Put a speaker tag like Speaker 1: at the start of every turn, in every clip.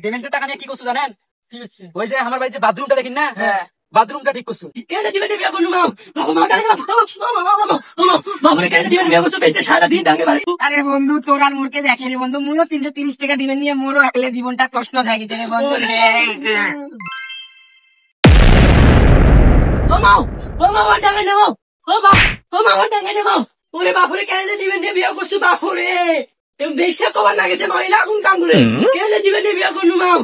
Speaker 1: পেমেন্টের টাকা নিয়ে কি করছো জানেন? ওই যে আমার বাড়িতে বাথরুমটা দেখেন না, বাথরুমটা ঠিক করছো।
Speaker 2: আরে বন্ধু তোর আর মুরকে দেখে রে বন্ধু, মুইও 330 টাকা ডিমে নিয়ে মোরও একলে জীবনটা প্রশ্ন থাকে রে বন্ধু। ও মাও, ও মাও টাকা নেবো, ও মা, ও মাও টাকা নেবো। ওরে বাপুরে কেন ডিমে নিয়ে বিয়ে করছো বাপুরে? তুমি দেখছে কবার না গেছে মহিলা কোন কাম করে কেন ডিমে নিয়ে বিয়ে করলু মাও?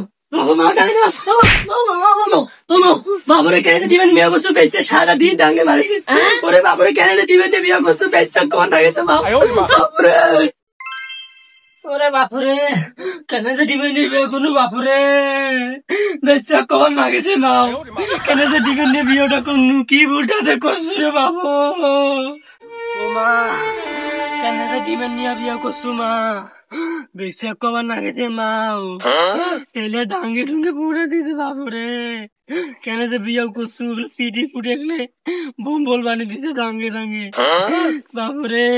Speaker 2: বাবুরে কেন দিবেন বিয়ে করছো বেঁচে সারাদিন ডাঙ্গে মারিস। ওরে বাবুরে কেন দিবেন বিয়ে করছো বেঁচে কখন গেছে বাপুরে? ওরে বাপুরে কেন দিবেন বিয়ে করলু বাপুরে বেঁচে কখন না গেছে মাও? কেন দিবেন বিয়েটা করলু? কি ভুলটাতে করছো রে বাবু? ও মা কেন দিবেন নিয়ে বিয়ে করছো মা? বেশি কবার না গেছে মাও, এলে ডাঙ্গে ডুঙ্গে পুড়ে দিতে বাপুরে। কেন যে বিয়ে করছু পিটি ফুটে গেলে বোম বল বানিয়ে দিতে ডাঙ্গে ডাঙ্গে বাপুরে।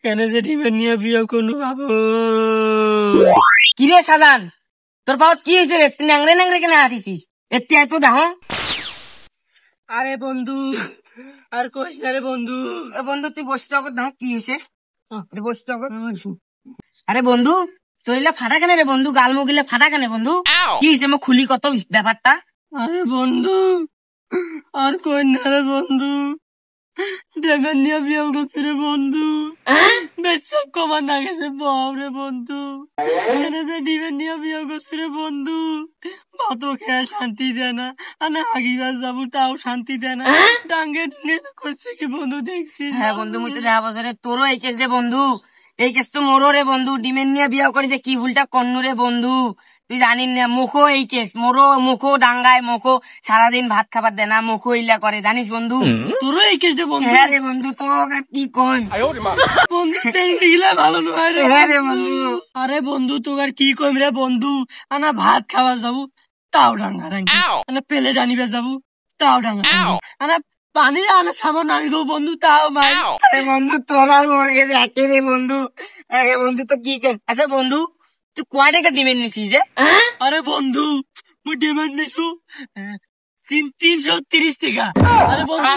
Speaker 2: কেন যে ডিমের নিয়ে বিয়ে করলু বাবু? কিরে সাজান তোর বাবু কি হয়েছে রে? তুই ন্যাংরে ন্যাংরে কেন হাঁটিছিস? এত এত দাহ। আরে বন্ধু আর কইস না রে বন্ধু। বন্ধু তুই বসতে হবে দাও, কি হয়েছে বসতে হবে? আরে বন্ধু চলিলা ফাটা কেন রে বন্ধু? গাল মুগিলে ফাটা কেন বন্ধু? কি হয়েছে মো খুলি কত ব্যাপারটা? আরে বন্ধু আর কই না রে বন্ধু, দেবেন নিয়ে বিয়ে করছে রে বন্ধু। বেশ কমান না গেছে বাবরে বন্ধু। দিবেন নিয়ে বিয়ে করছে রে বন্ধু। ভাত খেয়ে শান্তি দেয় না, আর আগিবার যাবো তাও শান্তি দেয় না। ডাঙ্গে ডাঙ্গে করছে কি বন্ধু দেখছিস? হ্যাঁ বন্ধু মুই তো দেখা বছরে তোরও এই কেস রে বন্ধু, এই কেস তো মোরও রে বন্ধু। ডিমের নিয়ে বিয়ে করে যে কি ভুলটা কন্নু রে বন্ধু তুই জানিস না? মুখো এই কেস মোরও, মুখো ডাঙ্গায়, মুখো সারাদিন ভাত খাবার দেয় না, মুখো ইলা করে জানিস বন্ধু? তোরও এই কেস রে বন্ধু? হ্যাঁ রে বন্ধু তো কি কন বন্ধু ইলা ভালো নয় রে। হ্যাঁ রে বন্ধু। আরে বন্ধু তোর আর কি কম রে বন্ধু, আনা ভাত খাওয়া যাবো তাও ডাঙ্গা ডাঙ্গি, আনা প্লেট আনিবে যাবো তাও ডাঙ্গা ডাঙ্গি, আনা পানি আনা সামান আনিব বন্ধু তাও মাই। আরে বন্ধু তোর আর মরে গেছে একে রে বন্ধু। আরে বন্ধু তো কি কর? আচ্ছা বন্ধু তুই কয় টাকা ডিমেন্ড নিছিস রে? আরে বন্ধু মুই ডিমেন্ড নিছু 330 টাকা। আরে বন্ধু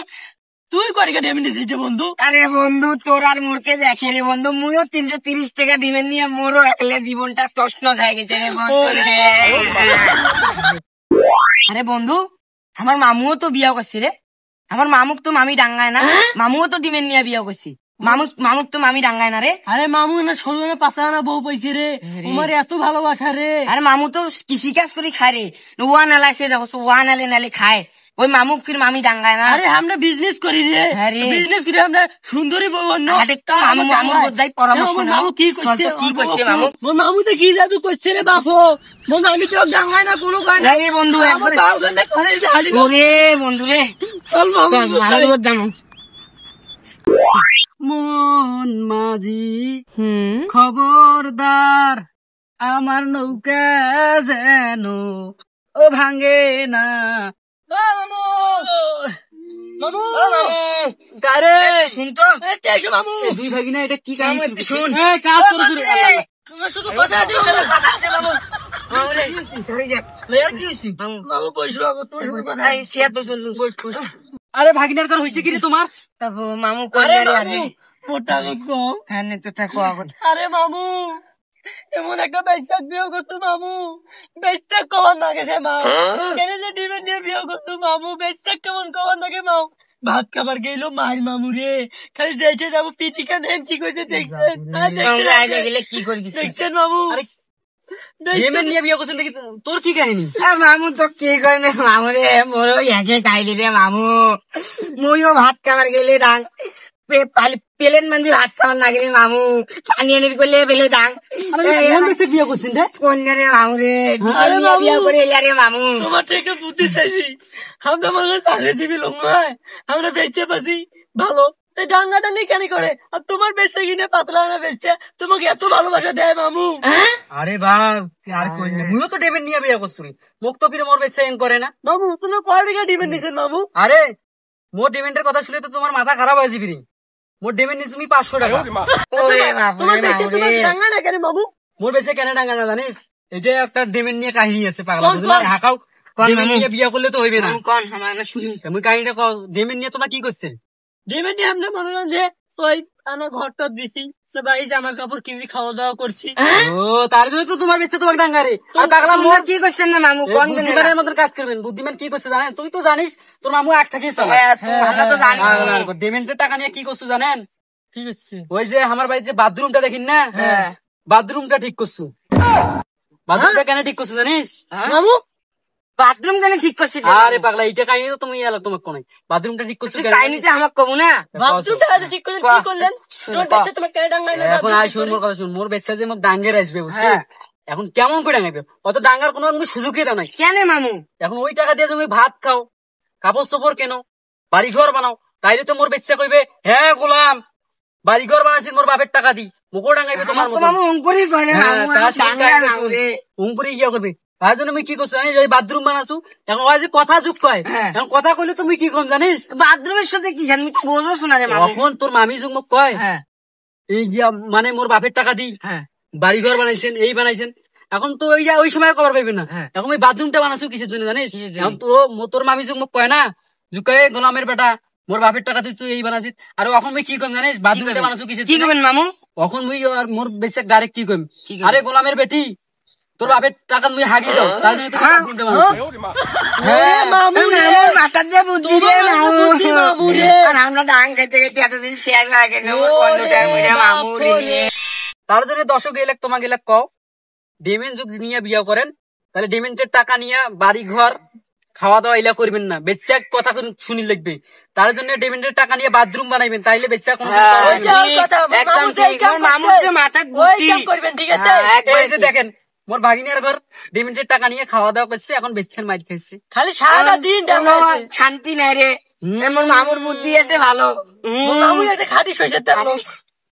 Speaker 2: তুই কয় টাকা ডিমেন্ড নিছিস রে বন্ধু? আরে বন্ধু তোর আর মুরকে দেখে রে বন্ধু, মুইও 330 টাকা ডিমেন্ড নিয়ে মোরও একলে জীবনটা প্রশ্ন হয়ে গেছে রে বন্ধু। আরে বন্ধু আমার মামুও তো বিয়া করছে রে। আমার মামুক তো মামি ডাঙ্গায় না, মামুও তো ডিমেন্ড নিয়ে বিয়া করছি। মামুক তো মামি ডাঙ্গায় না রে। আরে মামু না 16 না 5 আনা বউ পাইছে রে, তোমার এত ভালোবাসা রে। আরে মামু তো কৃষি কাজ করে খায় রে, ওয়ান আলা সে দেখো ওয়ান আলে নালে খায়। ওই মামুক ফির মামি ডাঙ্গায় না। আরে আমরা বিজনেস করি রে, বিজনেস করি আমরা সুন্দরী বউ অন্য। মামু যাই পরামর্শ মামু কি করছে, কি করছে মামু? মামু তো কি জাদু করছে রে বাপু? আমি তো ডাঙ্গায় না কোনো কাজ নাই রে বন্ধু। ওরে বন্ধু রে চল মামু মন মাঝি খবরদার আমার নৌকা যেন ও ভাঙে না। মামু গারে শুনতো মামু দুই ভাগি না, এটা কি কাজ? শুন কাজ শুধু কথা আছে মামু। আরে ভাগিনার তোর হয়েছে কি রে তোমার? মামু আরে মামু এমন একটা বেশাক বিয়ে করতো মামু, বেশাক কমান না গেছে মাও। কেন যে ডিমের নিয়ে বিয়ে করতো মামু, বেশাক কেমন কমান নাগে মাও। ভাত খাবার গেল মায়ের মামু রে, খালি যাইতে যাবো পিটিকা দেন কি করতে দেখছেন? দেখছেন মামু নিয়ে বিয়ে করছেন দেখি তোর কি কাহিনী? মামু তো কি করে না মামু রে, মোর একে খাইলি রে মামু। মইও ভাত খাবার গেলে ডাং প্লেন মানজি ভাত খাবার না গেলে মামু, পানি আনির করলে পেলে ডাং বিয়ে করছেন রে কোন রে মামু রে? বিয়ে করে এলা রে মামু। তোমার থেকে বুদ্ধি চাইছি, আমরা মনে হয় চাকরি দিবি লোক নয়, আমরা বেঁচে পারছি ভালো ডাঙ্গাটা নিয়ে কেন করে? আর তোমার বেঁচে কিনে পাতলা না বেঁচে তোমাকে এত ভালোবাসা দেয় মামু। আরে বাপ আর কই না, মুইও তো ডিমেন্ড নিয়ে বিয়ে করছি, মুখ তো ফিরে মোর বেঁচে করে না মামু। তুমি কয় টাকা ডিমেন্ড নিছেন মামু? আরে মোর ডিমেন্ডের কথা শুনে তো তোমার মাথা খারাপ হয়ে যাবে। মোর ডিমেন্ড নিছি তুমি 500 টাকা। তোমার বেঁচে তোমার ডাঙ্গা না কেন মামু? মোর বেঁচে কেন ডাঙ্গা না জানিস?
Speaker 1: এই যে একটা ডেমেন নিয়ে কাহিনী আছে পাগলা
Speaker 2: কোন,
Speaker 1: বুঝলা?
Speaker 2: কোন?
Speaker 1: হাকাও
Speaker 2: কোন
Speaker 1: ডেমেন
Speaker 2: মামু?
Speaker 1: নিয়ে বিয়া করলে তো হইবে না।
Speaker 2: কোন আমার শুনি
Speaker 1: তুমি কাহিনীটা কও, ডেমেন নিয়ে তোমরা কি করছেন?
Speaker 2: ডিমেটি আমরা মনে করেন যে ওই আমার ঘরটা দিছি ভাই জামা কাপড় কিনে খাওয়া দাওয়া করছি।
Speaker 1: ও তার জন্য তো তোমার বেঁচে তোমাকে ডাঙ্গারে আর পাগলা
Speaker 2: তোমরা কি করছেন না মামু? কোন
Speaker 1: বুদ্ধিমানের মতন কাজ করবেন। বুদ্ধিমান কি করছে জানেন? তুই তো জানিস তোর মামু আগ থেকে
Speaker 2: আমরা তো জানি।
Speaker 1: ডেমেন্টের টাকা নিয়ে কি করছো জানেন?
Speaker 2: কি করছে?
Speaker 1: ওই যে আমার বাড়ির যে বাথরুমটা দেখিন না,
Speaker 2: হ্যাঁ।
Speaker 1: বাথরুমটা ঠিক করছো। বাথরুমটা কেন ঠিক করছো জানিস?
Speaker 2: মামু বাথরুম কেন ঠিক করছি?
Speaker 1: আরে পাগলা এইটা কাহিনী তো তুমি এলো তোমাকে কোন বাথরুমটা ঠিক করছো কেন?
Speaker 2: কাহিনীটা আমাকে কব না। বাথরুমটা ঠিক করলেন কি করলেন? তোমার কাছে তোমার কেন ডাঙ্গাইলো?
Speaker 1: এখন আয় শুন মোর কথা শুন, মোর বেচ্ছা যে মোক ডাঙ্গের আসবে বুঝছো?
Speaker 2: হ্যাঁ।
Speaker 1: এখন কেমন করে ডাঙ্গাবে? অত ডাঙ্গার কোনো তুমি সুযোগই দাও নাই।
Speaker 2: কেন মামু?
Speaker 1: এখন ওই টাকা দিয়ে তুমি ভাত খাও, কাপড় চোপড় কেন, বাড়ি ঘর বানাও, তাইলে তো মোর বেচ্চা কইবে হ্যাঁ গোলাম বাড়ি ঘর বানাইছি মোর বাপের টাকা দি, মুখও ডাঙ্গাইবে তোমার
Speaker 2: আমার তো
Speaker 1: মতো।
Speaker 2: মামু অঙ্কুরই কয় না মামু, আমি ডাঙ্গা মামু রে।
Speaker 1: উঙ্কুরি ইয়া করবে। তার জন্য আমি কি করছি জানিস? ওই বাথরুম বানাচ্ছু, এখন ওই যে কথা যুগ কয়,
Speaker 2: হ্যাঁ।
Speaker 1: এখন কথা কইলে তুমি কি কম জানিস?
Speaker 2: বাথরুমের সাথে কি জানি বোঝো শোনা রে মামু।
Speaker 1: তখন তোর মামি যুগ মোক কয়
Speaker 2: হ্যাঁ
Speaker 1: এই গিয়া মানে মোর বাপের টাকা দি
Speaker 2: হ্যাঁ
Speaker 1: বাড়ি ঘর বানাইছেন এই বানাইছেন। এখন তো ওই সময় খবর পাইবে না।
Speaker 2: হ্যাঁ।
Speaker 1: এখন ওই বাথরুমটা বানাচ্ছু কিসের জন্য জানিস?
Speaker 2: কিসের জন্য?
Speaker 1: এখন তো তোর মামি যুগ মোক কয় না জুকায় গোলামের বেটা মোর বাপের টাকা দিয়ে তুই এই বানাছিস। আর এখন আমি কি কম জানিস? বাথরুমটা বানাচ্ছু কিসের
Speaker 2: কি
Speaker 1: জন্য?
Speaker 2: করবেন মামু?
Speaker 1: এখন মুই আর মোর বেশি ডাইরেক্ট কি কইম,
Speaker 2: কি কইম?
Speaker 1: আরে গোলামের বেটি তোর বাপের টাকা মুই হাগি দাও, তার জন্য তুই
Speaker 2: হ্যাঁ?
Speaker 1: বাথরুমটা বানাচ্ছু।
Speaker 2: হ্যাঁ মামু রে, মাথার দিয়ে বুদ্ধি রে মামু রে। আর আমরা ডাং খেতে খেতে এতদিন শেয়ার হয়ে গেল বন্ধু টাইম রে মামু রে।
Speaker 1: তার জন্য দর্শক এলাক তোমাকে এলাক কও ডেমেন যুগ নিয়ে বিয়ে করেন তাহলে ডেমেন্টের টাকা নিয়ে বাড়ি ঘর খাওয়া দাওয়া এলা করবেন না, বেচ্চা কথা শুনি লাগবে। তার জন্য ডেমেন্টের টাকা নিয়ে বাথরুম বানাইবেন, তাইলে বেচ্চা কোনো
Speaker 2: একদম ঠিক। আমার মামুর যে মাথার বুদ্ধি করবেন, ঠিক আছে?
Speaker 1: এই যে দেখেন মোর ভাগিনার ঘর ডেমেন্টের টাকা নিয়ে খাওয়া দাওয়া করছে, এখন বেচ্ছার মাইর খাইছে।
Speaker 2: খালি সারা দিন শান্তি নাই রে। এমন মামুর বুদ্ধি আছে ভালো। মামু একটা খাঁটি সইষের তেল